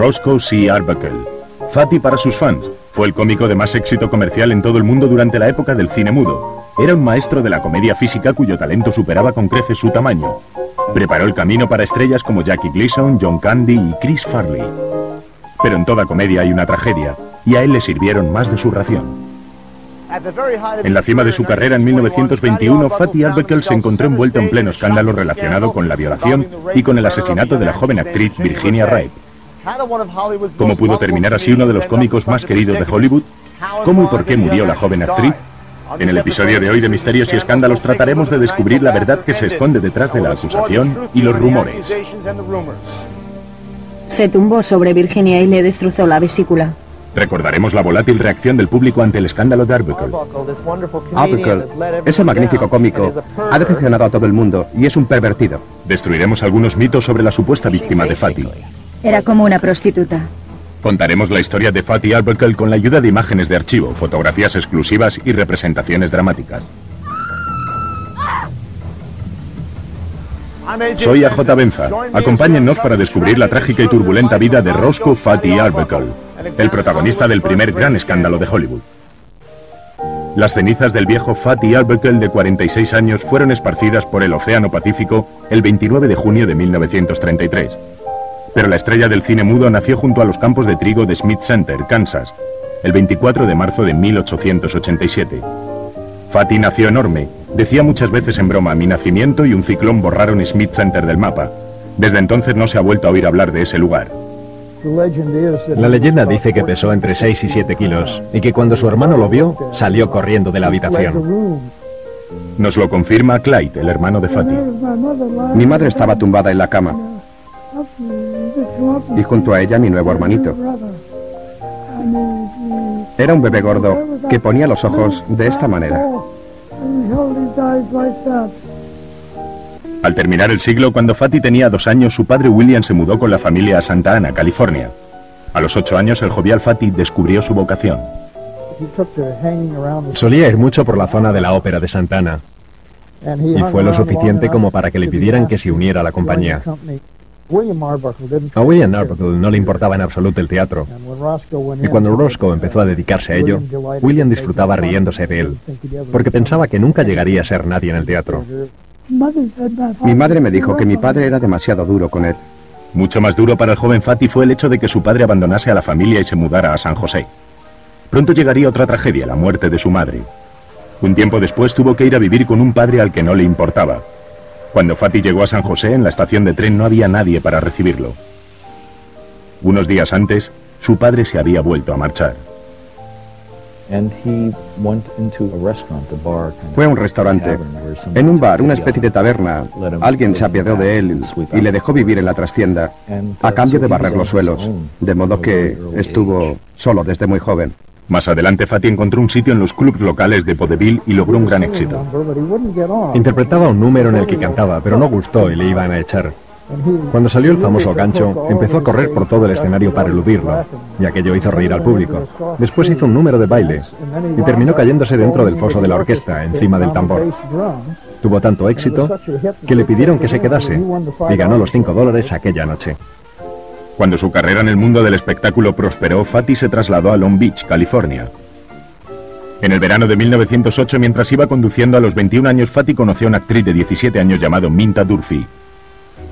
Roscoe C. Arbuckle. Fatty para sus fans. Fue el cómico de más éxito comercial en todo el mundo durante la época del cine mudo. Era un maestro de la comedia física cuyo talento superaba con creces su tamaño. Preparó el camino para estrellas como Jackie Gleason, John Candy y Chris Farley. Pero en toda comedia hay una tragedia, y a él le sirvieron más de su ración. En la cima de su carrera en 1921, Fatty Arbuckle se encontró envuelto en pleno escándalo relacionado con la violación y con el asesinato de la joven actriz Virginia Rape. ¿Cómo pudo terminar así uno de los cómicos más queridos de Hollywood? ¿Cómo y por qué murió la joven actriz? En el episodio de hoy de Misterios y Escándalos trataremos de descubrir la verdad que se esconde detrás de la acusación y los rumores. Se tumbó sobre Virginia y le destrozó la vesícula. Recordaremos la volátil reacción del público ante el escándalo de Arbuckle. Arbuckle, ese magnífico cómico, ha decepcionado a todo el mundo y es un pervertido. Destruiremos algunos mitos sobre la supuesta víctima de Fatty. Era como una prostituta. Contaremos la historia de Fatty Arbuckle con la ayuda de imágenes de archivo, fotografías exclusivas y representaciones dramáticas. Soy A.J. Benza. Acompáñennos para descubrir la trágica y turbulenta vida de Roscoe Fatty Arbuckle, el protagonista del primer gran escándalo de Hollywood. Las cenizas del viejo Fatty Arbuckle de 46 años fueron esparcidas por el Océano Pacífico el 29 de junio de 1933. Pero la estrella del cine mudo nació junto a los campos de trigo de Smith Center, Kansas, el 24 de marzo de 1887. Fatty nació enorme. Decía muchas veces en broma: mi nacimiento y un ciclón borraron Smith Center del mapa. Desde entonces no se ha vuelto a oír hablar de ese lugar. La leyenda dice que pesó entre 6 y 7 kilos y que cuando su hermano lo vio, salió corriendo de la habitación. Nos lo confirma Clyde, el hermano de Fatty. Mi madre estaba tumbada en la cama y junto a ella mi nuevo hermanito. Era un bebé gordo que ponía los ojos de esta manera. Al terminar el siglo, cuando Fatty tenía 2 años, su padre William se mudó con la familia a Santa Ana, California. A los 8 años, el jovial Fatty descubrió su vocación. Solía ir mucho por la zona de la ópera de Santa Ana, y fue lo suficiente como para que le pidieran que se uniera a la compañía. A William Arbuckle no le importaba en absoluto el teatro, y cuando Roscoe empezó a dedicarse a ello, William disfrutaba riéndose de él, porque pensaba que nunca llegaría a ser nadie en el teatro. Mi madre me dijo que mi padre era demasiado duro con él. Mucho más duro para el joven Fatty fue el hecho de que su padre abandonase a la familia y se mudara a San José. Pronto llegaría otra tragedia, la muerte de su madre. Un tiempo después tuvo que ir a vivir con un padre al que no le importaba. Cuando Fatty llegó a San José, en la estación de tren no había nadie para recibirlo. Unos días antes, su padre se había vuelto a marchar. Fue a un restaurante. En un bar, una especie de taberna, alguien se apiadó de él y le dejó vivir en la trastienda, a cambio de barrer los suelos, de modo que estuvo solo desde muy joven. Más adelante, Fatty encontró un sitio en los clubs locales de vodevil y logró un gran éxito. Interpretaba un número en el que cantaba, pero no gustó y le iban a echar. Cuando salió el famoso gancho, empezó a correr por todo el escenario para eludirlo, y aquello hizo reír al público. Después hizo un número de baile, y terminó cayéndose dentro del foso de la orquesta, encima del tambor. Tuvo tanto éxito que le pidieron que se quedase, y ganó los $5 aquella noche. Cuando su carrera en el mundo del espectáculo prosperó, Fatty se trasladó a Long Beach, California. En el verano de 1908, mientras iba conduciendo a los 21 años, Fatty conoció a una actriz de 17 años llamada Minta Durfee.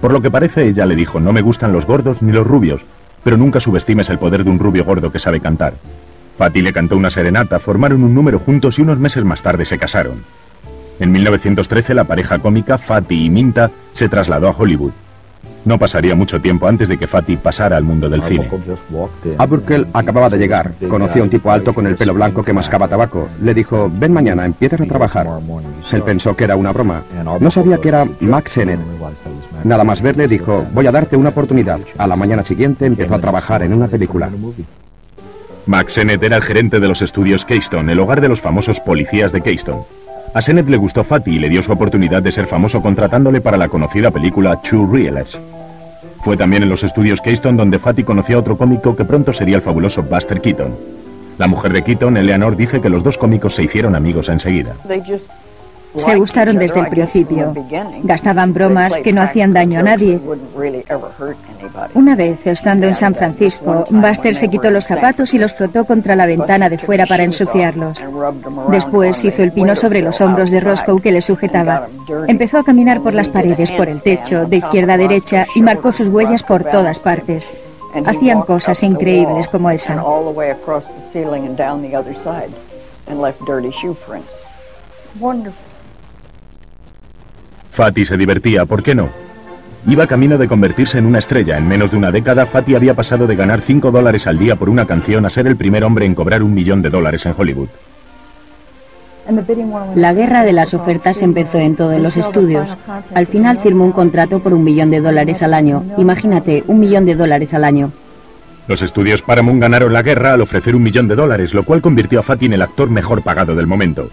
Por lo que parece, ella le dijo: no me gustan los gordos ni los rubios, pero nunca subestimes el poder de un rubio gordo que sabe cantar. Fatty le cantó una serenata, formaron un número juntos y unos meses más tarde se casaron. En 1913, la pareja cómica Fatty y Minta se trasladó a Hollywood. No pasaría mucho tiempo antes de que Fatty pasara al mundo del cine. Arbuckle acababa de llegar. Conoció a un tipo alto con el pelo blanco que mascaba tabaco. Le dijo: ven mañana, empiezas a trabajar. Él pensó que era una broma. No sabía que era Mack Sennett. Nada más verle dijo: voy a darte una oportunidad. A la mañana siguiente empezó a trabajar en una película. Mack Sennett era el gerente de los estudios Keystone, el hogar de los famosos policías de Keystone. A Sennett le gustó Fatty y le dio su oportunidad de ser famoso contratándole para la conocida película True Realists. Fue también en los estudios Keystone donde Fatty conoció a otro cómico que pronto sería el fabuloso Buster Keaton. La mujer de Keaton, Eleanor, dice que los dos cómicos se hicieron amigos enseguida. Se gustaron desde el principio. Gastaban bromas que no hacían daño a nadie. Una vez, estando en San Francisco, Buster se quitó los zapatos y los frotó contra la ventana de fuera para ensuciarlos. Después hizo el pino sobre los hombros de Roscoe, que le sujetaba. Empezó a caminar por las paredes, por el techo, de izquierda a derecha, y marcó sus huellas por todas partes. Hacían cosas increíbles como esa. Fatty se divertía, ¿por qué no? Iba camino de convertirse en una estrella. En menos de una década, Fatty había pasado de ganar $5 al día por una canción a ser el primer hombre en cobrar $1 millón en Hollywood. La guerra de las ofertas empezó en todos los estudios. Al final firmó un contrato por $1 millón al año. Imagínate, $1 millón al año. Los estudios Paramount ganaron la guerra al ofrecer $1 millón, lo cual convirtió a Fatty en el actor mejor pagado del momento.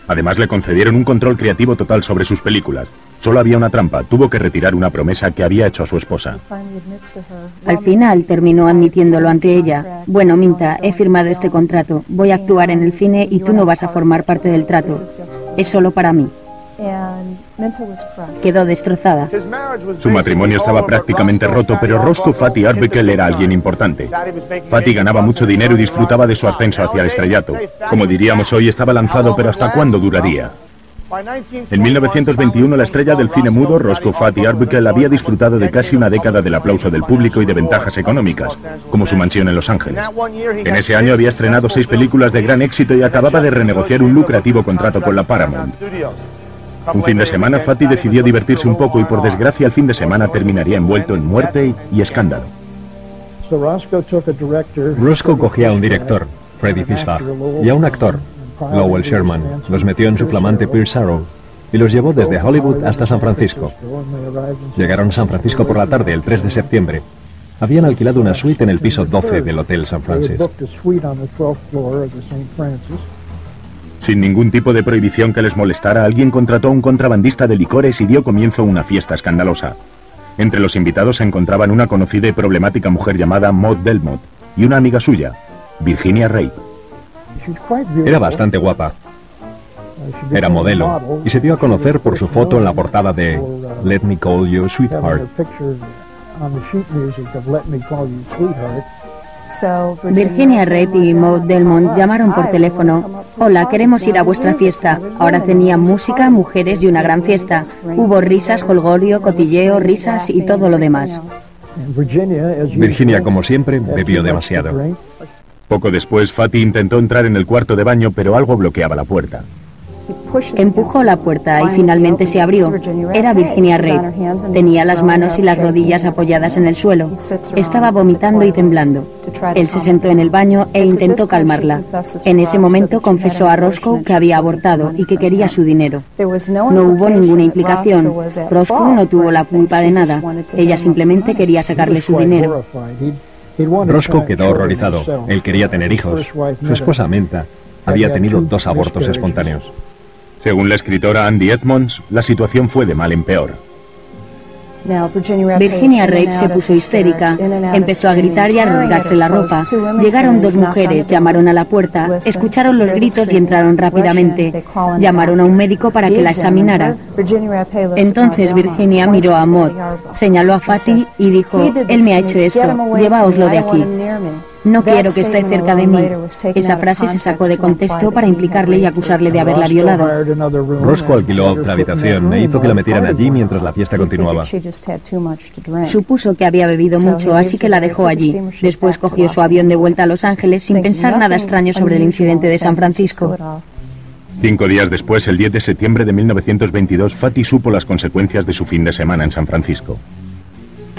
Además, le concedieron un control creativo total sobre sus películas. Solo había una trampa: tuvo que retirar una promesa que había hecho a su esposa. Al final terminó admitiéndolo ante ella. Bueno, Minta, he firmado este contrato. Voy a actuar en el cine y tú no vas a formar parte del trato. Es solo para mí. Quedó destrozada. Su matrimonio estaba prácticamente roto, pero Roscoe Fatty Arbuckle era alguien importante. Fatty ganaba mucho dinero y disfrutaba de su ascenso hacia el estrellato. Como diríamos hoy, estaba lanzado, pero ¿hasta cuándo duraría? En 1921, la estrella del cine mudo, Roscoe Fatty Arbuckle, había disfrutado de casi una década del aplauso del público y de ventajas económicas, como su mansión en Los Ángeles. En ese año había estrenado 6 películas de gran éxito y acababa de renegociar un lucrativo contrato con la Paramount. Un fin de semana, Fatty decidió divertirse un poco y, por desgracia, el fin de semana terminaría envuelto en muerte y escándalo. Roscoe cogía a un director, Freddie Fischbach, y a un actor, Lowell Sherman, los metió en su flamante Pierce Arrow y los llevó desde Hollywood hasta San Francisco. Llegaron a San Francisco por la tarde, el 3 de septiembre. Habían alquilado una suite en el piso 12 del Hotel San Francis. Sin ningún tipo de prohibición que les molestara, alguien contrató a un contrabandista de licores y dio comienzo a una fiesta escandalosa. Entre los invitados se encontraban una conocida y problemática mujer llamada Maud Delmont y una amiga suya, Virginia Rape. Era bastante guapa. Era modelo y se dio a conocer por su foto en la portada de Let Me Call You Sweetheart. Virginia Rape y Maud Delmont llamaron por teléfono. Hola, queremos ir a vuestra fiesta. Ahora tenían música, mujeres y una gran fiesta. Hubo risas, jolgorio, cotilleo, risas y todo lo demás. Virginia, como siempre, bebió demasiado. Poco después, Fatty intentó entrar en el cuarto de baño, pero algo bloqueaba la puerta. Empujó la puerta y finalmente se abrió. Era Virginia Rape. Tenía las manos y las rodillas apoyadas en el suelo. Estaba vomitando y temblando. Él se sentó en el baño e intentó calmarla. En ese momento confesó a Roscoe que había abortado y que quería su dinero. No hubo ninguna implicación. Roscoe no tuvo la culpa de nada. Ella simplemente quería sacarle su dinero. Roscoe quedó horrorizado. Él quería tener hijos. Su esposa Minta había tenido 2 abortos espontáneos. Según la escritora Andy Edmonds, la situación fue de mal en peor. Virginia Rape se puso histérica, empezó a gritar y a rasgarse la ropa. Llegaron 2 mujeres, llamaron a la puerta, escucharon los gritos y entraron rápidamente. Llamaron a un médico para que la examinara. Entonces Virginia miró a Maud, señaló a Fatty y dijo: él me ha hecho esto, lleváoslo de aquí. No quiero que esté cerca de mí. Esa frase se sacó de contexto para implicarle y acusarle de haberla violado. Roscoe alquiló otra habitación e hizo que la metieran allí mientras la fiesta continuaba. Supuso que había bebido mucho, así que la dejó allí. Después cogió su avión de vuelta a Los Ángeles sin pensar nada extraño sobre el incidente de San Francisco. 5 días después, el 10 de septiembre de 1922, Fatty supo las consecuencias de su fin de semana en San Francisco.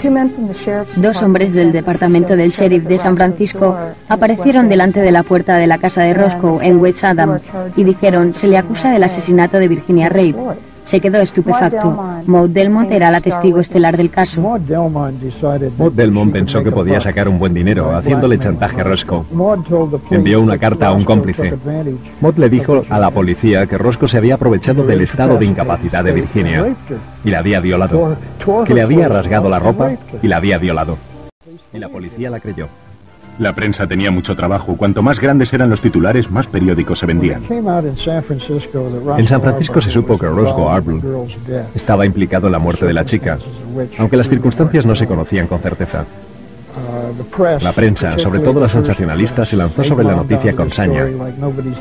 2 hombres del departamento del sheriff de San Francisco aparecieron delante de la puerta de la casa de Roscoe en West Adams y dijeron: se le acusa del asesinato de Virginia Rape. Se quedó estupefacto. Maud Delmont era la testigo estelar del caso. Maud Delmont pensó que podía sacar un buen dinero haciéndole chantaje a Roscoe. Envió una carta a un cómplice. Maud le dijo a la policía que Roscoe se había aprovechado del estado de incapacidad de Virginia y la había violado, que le había rasgado la ropa y la había violado. Y la policía la creyó. La prensa tenía mucho trabajo. Cuanto más grandes eran los titulares, más periódicos se vendían. En San Francisco se supo que Roscoe Arbuckle estaba implicado en la muerte de la chica, aunque las circunstancias no se conocían con certeza. La prensa, sobre todo la sensacionalista, se lanzó sobre la noticia con saña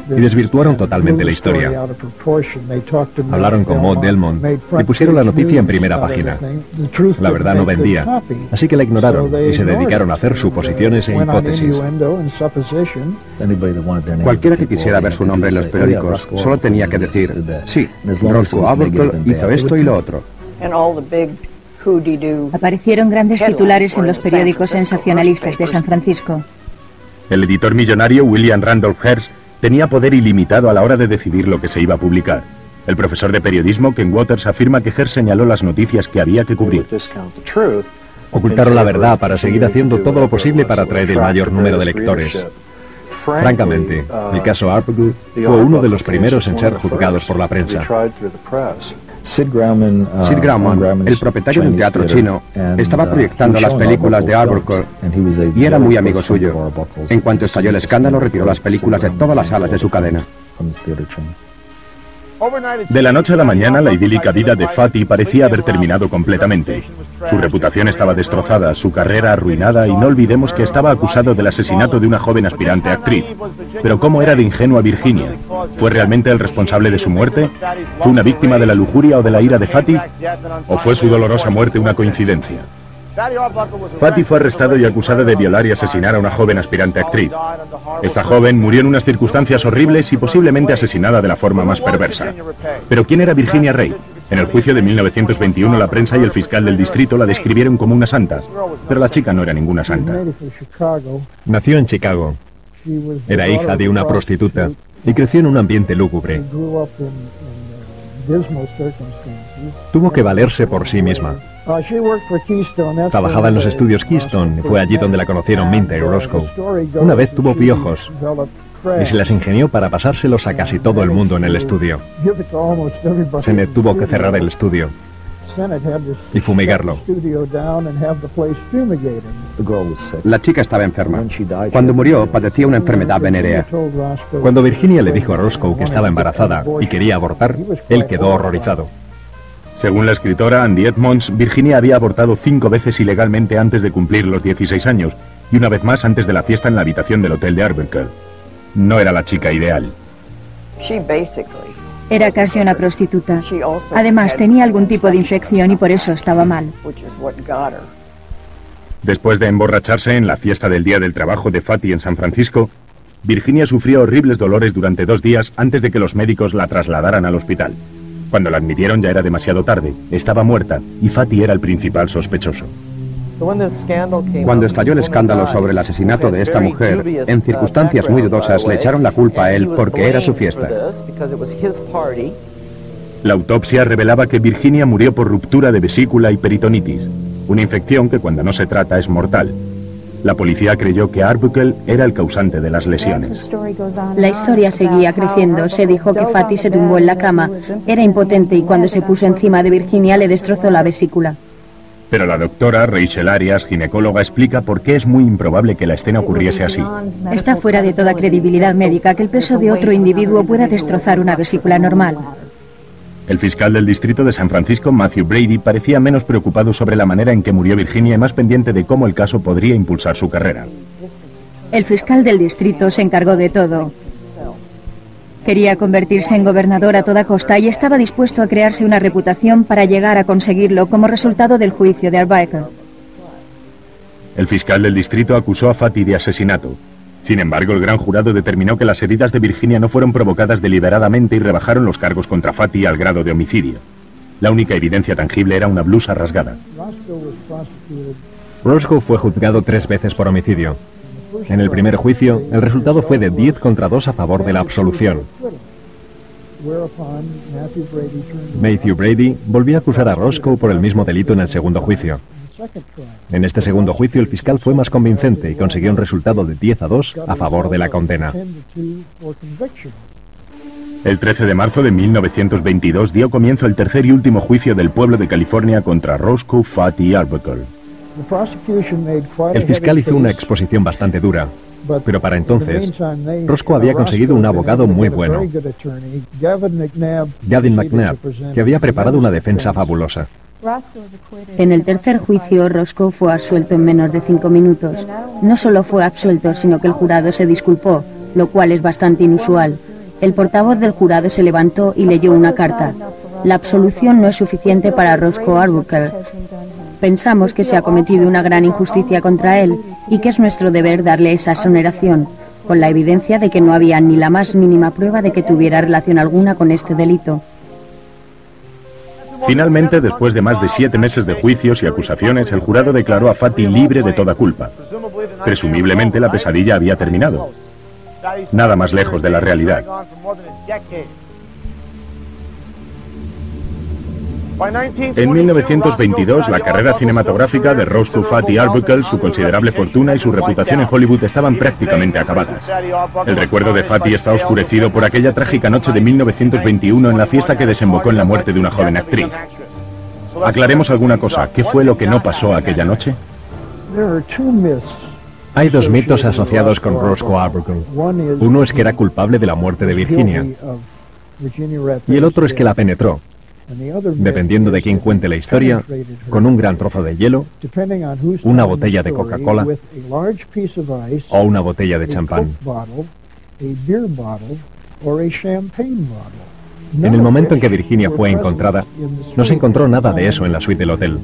y desvirtuaron totalmente la historia. Hablaron con Maud Delmont y pusieron la noticia en primera página. La verdad no vendía, así que la ignoraron y se dedicaron a hacer suposiciones e hipótesis. Cualquiera que quisiera ver su nombre en los periódicos solo tenía que decir, sí, Roscoe Arbuckle hizo esto y lo otro. Aparecieron grandes titulares en los periódicos sensacionalistas de San Francisco. El editor millonario William Randolph Hearst tenía poder ilimitado a la hora de decidir lo que se iba a publicar. El profesor de periodismo Ken Waters afirma que Hearst señaló las noticias que había que cubrir. Ocultaron la verdad para seguir haciendo todo lo posible para atraer el mayor número de lectores. Francamente, el caso Arbuckle fue uno de los primeros en ser juzgados por la prensa. Sid Grauman, el propietario de un teatro chino, estaba proyectando las películas de Arbuckle y era muy amigo suyo. En cuanto estalló el escándalo, retiró las películas de todas las salas de su cadena. De la noche a la mañana, la idílica vida de Fatty parecía haber terminado completamente. Su reputación estaba destrozada, su carrera arruinada y no olvidemos que estaba acusado del asesinato de una joven aspirante actriz. Pero ¿cómo era de ingenua Virginia? ¿Fue realmente el responsable de su muerte? ¿Fue una víctima de la lujuria o de la ira de Fatty? ¿O fue su dolorosa muerte una coincidencia? Fatty fue arrestado y acusado de violar y asesinar a una joven aspirante actriz. Esta joven murió en unas circunstancias horribles y posiblemente asesinada de la forma más perversa. ¿Pero quién era Virginia Ray? En el juicio de 1921 la prensa y el fiscal del distrito la describieron como una santa, pero la chica no era ninguna santa. Nació en Chicago. Era hija de una prostituta y creció en un ambiente lúgubre. Tuvo que valerse por sí misma. Trabajaba en los estudios Keystone y fue allí donde la conocieron Minta y Roscoe. Una vez tuvo piojos y se las ingenió para pasárselos a casi todo el mundo en el estudio. Sennett tuvo que cerrar el estudio y fumigarlo. La chica estaba enferma. Cuando murió, padecía una enfermedad venérea. Cuando Virginia le dijo a Roscoe que estaba embarazada y quería abortar, él quedó horrorizado. Según la escritora Andy Edmonds, Virginia había abortado 5 veces ilegalmente antes de cumplir los 16 años y una vez más antes de la fiesta en la habitación del hotel de Arbuckle. No era la chica ideal. Era casi una prostituta. Además, tenía algún tipo de infección y por eso estaba mal. Después de emborracharse en la fiesta del Día del Trabajo de Fatty en San Francisco, Virginia sufrió horribles dolores durante 2 días antes de que los médicos la trasladaran al hospital. Cuando la admitieron ya era demasiado tarde, estaba muerta y Fatty era el principal sospechoso. Cuando estalló el escándalo sobre el asesinato de esta mujer, en circunstancias muy dudosas le echaron la culpa a él porque era su fiesta. La autopsia revelaba que Virginia murió por ruptura de vesícula y peritonitis, una infección que cuando no se trata es mortal. La policía creyó que Arbuckle era el causante de las lesiones. La historia seguía creciendo. Se dijo que Fatty se tumbó en la cama, era impotente y cuando se puso encima de Virginia le destrozó la vesícula. Pero la doctora Rachel Arias, ginecóloga, explica por qué es muy improbable que la escena ocurriese así. Está fuera de toda credibilidad médica que el peso de otro individuo pueda destrozar una vesícula normal. El fiscal del distrito de San Francisco, Matthew Brady, parecía menos preocupado sobre la manera en que murió Virginia y más pendiente de cómo el caso podría impulsar su carrera. El fiscal del distrito se encargó de todo. Quería convertirse en gobernador a toda costa y estaba dispuesto a crearse una reputación para llegar a conseguirlo como resultado del juicio de Arbuckle. El fiscal del distrito acusó a Fatty de asesinato. Sin embargo, el gran jurado determinó que las heridas de Virginia no fueron provocadas deliberadamente y rebajaron los cargos contra Fatty al grado de homicidio. La única evidencia tangible era una blusa rasgada. Roscoe fue juzgado 3 veces por homicidio. En el primer juicio, el resultado fue de 10 contra 2 a favor de la absolución. Matthew Brady volvió a acusar a Roscoe por el mismo delito en el segundo juicio. En este segundo juicio, el fiscal fue más convincente y consiguió un resultado de 10-2 a favor de la condena. El 13 de marzo de 1922 dio comienzo el tercer y último juicio del pueblo de California contra Roscoe, Fatty y Arbuckle. El fiscal hizo una exposición bastante dura, pero para entonces, Roscoe había conseguido un abogado muy bueno, Gavin McNabb, que había preparado una defensa fabulosa. En el tercer juicio, Roscoe fue absuelto en menos de 5 minutos. No solo fue absuelto, sino que el jurado se disculpó, lo cual es bastante inusual. El portavoz del jurado se levantó y leyó una carta. La absolución no es suficiente para Roscoe Arbuckle. Pensamos que se ha cometido una gran injusticia contra él y que es nuestro deber darle esa exoneración, con la evidencia de que no había ni la más mínima prueba de que tuviera relación alguna con este delito. Finalmente, después de más de 7 meses de juicios y acusaciones, el jurado declaró a Fatty libre de toda culpa. Presumiblemente la pesadilla había terminado. Nada más lejos de la realidad. En 1922, la carrera cinematográfica de Roscoe Fatty Arbuckle, su considerable fortuna y su reputación en Hollywood estaban prácticamente acabadas. El recuerdo de Fatty está oscurecido por aquella trágica noche de 1921 en la fiesta que desembocó en la muerte de una joven actriz. Aclaremos alguna cosa. ¿Qué fue lo que no pasó aquella noche? Hay 2 mitos asociados con Roscoe Arbuckle. Uno es que era culpable de la muerte de Virginia, y el otro es que la penetró, dependiendo de quién cuente la historia, con un gran trozo de hielo, una botella de Coca-Cola o una botella de champán. En el momento en que Virginia fue encontrada, no se encontró nada de eso en la suite del hotel.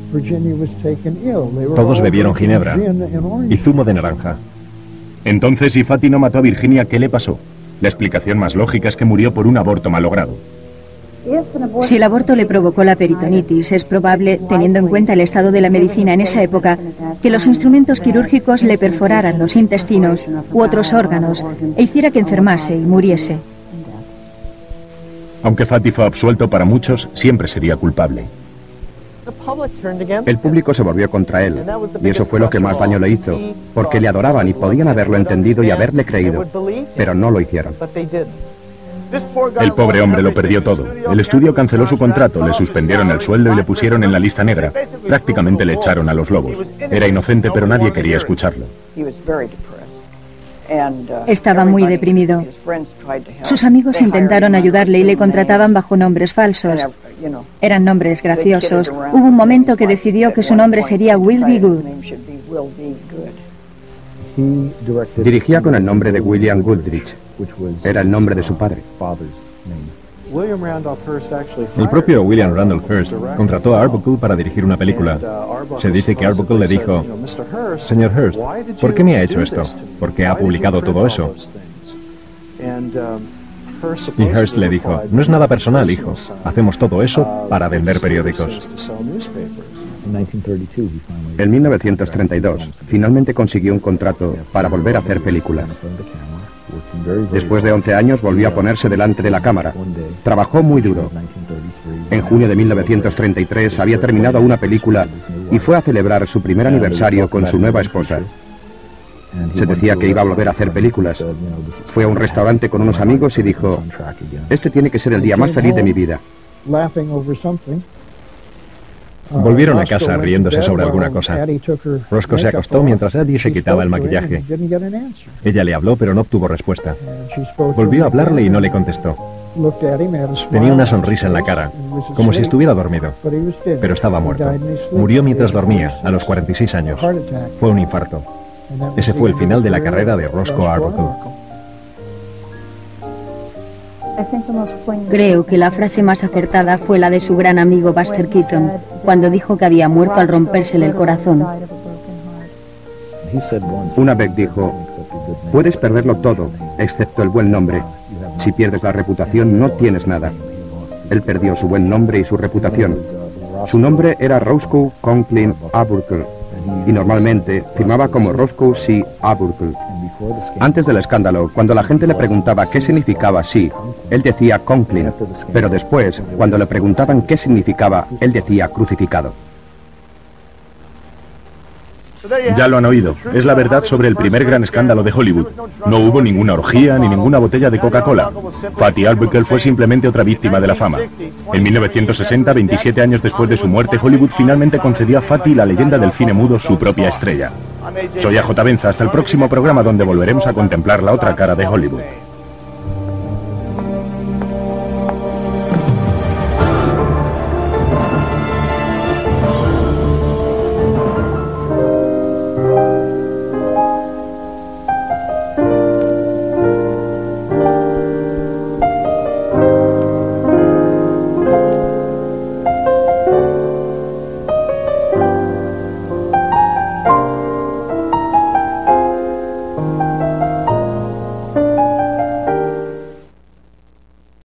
Todos bebieron ginebra y zumo de naranja. Entonces, si Fatty no mató a Virginia, ¿qué le pasó? La explicación más lógica es que murió por un aborto malogrado. Si el aborto le provocó la peritonitis, es probable, teniendo en cuenta el estado de la medicina en esa época, que los instrumentos quirúrgicos le perforaran los intestinos u otros órganos e hiciera que enfermase y muriese. Aunque Fatty fue absuelto, para muchos siempre sería culpable. El público se volvió contra él, y eso fue lo que más daño le hizo, porque le adoraban y podían haberlo entendido y haberle creído, pero no lo hicieron. El pobre hombre lo perdió todo. El estudio canceló su contrato, le suspendieron el sueldo y le pusieron en la lista negra. Prácticamente le echaron a los lobos. Era inocente, pero nadie quería escucharlo. Estaba muy deprimido. Sus amigos intentaron ayudarle y le contrataban bajo nombres falsos. Eran nombres graciosos. Hubo un momento que decidió que su nombre sería Will Be Good. Dirigía con el nombre de William Goodrich. Era el nombre de su padre. El propio William Randolph Hearst contrató a Arbuckle para dirigir una película. Se dice que Arbuckle le dijo: «Señor Hearst, ¿por qué me ha hecho esto? ¿Por qué ha publicado todo eso?» Y Hearst le dijo: «No es nada personal, hijo. Hacemos todo eso para vender periódicos». En 1932, finalmente consiguió un contrato para volver a hacer película. Después de 11 años volvió a ponerse delante de la cámara. Trabajó muy duro. En junio de 1933 había terminado una película y fue a celebrar su primer aniversario con su nueva esposa. Se decía que iba a volver a hacer películas. Fue a un restaurante con unos amigos y dijo: «Este tiene que ser el día más feliz de mi vida». Volvieron a casa riéndose sobre alguna cosa. Roscoe se acostó mientras Eddie se quitaba el maquillaje. Ella le habló, pero no obtuvo respuesta. Volvió a hablarle y no le contestó. Tenía una sonrisa en la cara, como si estuviera dormido, pero estaba muerto. Murió mientras dormía, a los 46 años. Fue un infarto. Ese fue el final de la carrera de Roscoe Arbuckle. Creo que la frase más acertada fue la de su gran amigo Buster Keaton, cuando dijo que había muerto al rompérsele el corazón. Una vez dijo: «Puedes perderlo todo, excepto el buen nombre. Si pierdes la reputación, no tienes nada». Él perdió su buen nombre y su reputación. Su nombre era Roscoe Conklin Arbuckle, y normalmente firmaba como Roscoe C. Arbuckle. Antes del escándalo, cuando la gente le preguntaba qué significaba sí, él decía Conklin, pero después, cuando le preguntaban qué significaba, él decía crucificado. Ya lo han oído. Es la verdad sobre el primer gran escándalo de Hollywood. No hubo ninguna orgía ni ninguna botella de Coca-Cola. Fatty Arbuckle fue simplemente otra víctima de la fama. En 1960, 27 años después de su muerte, Hollywood finalmente concedió a Fatty, la leyenda del cine mudo, su propia estrella. Soy AJ Benza. Hasta el próximo programa, donde volveremos a contemplar la otra cara de Hollywood.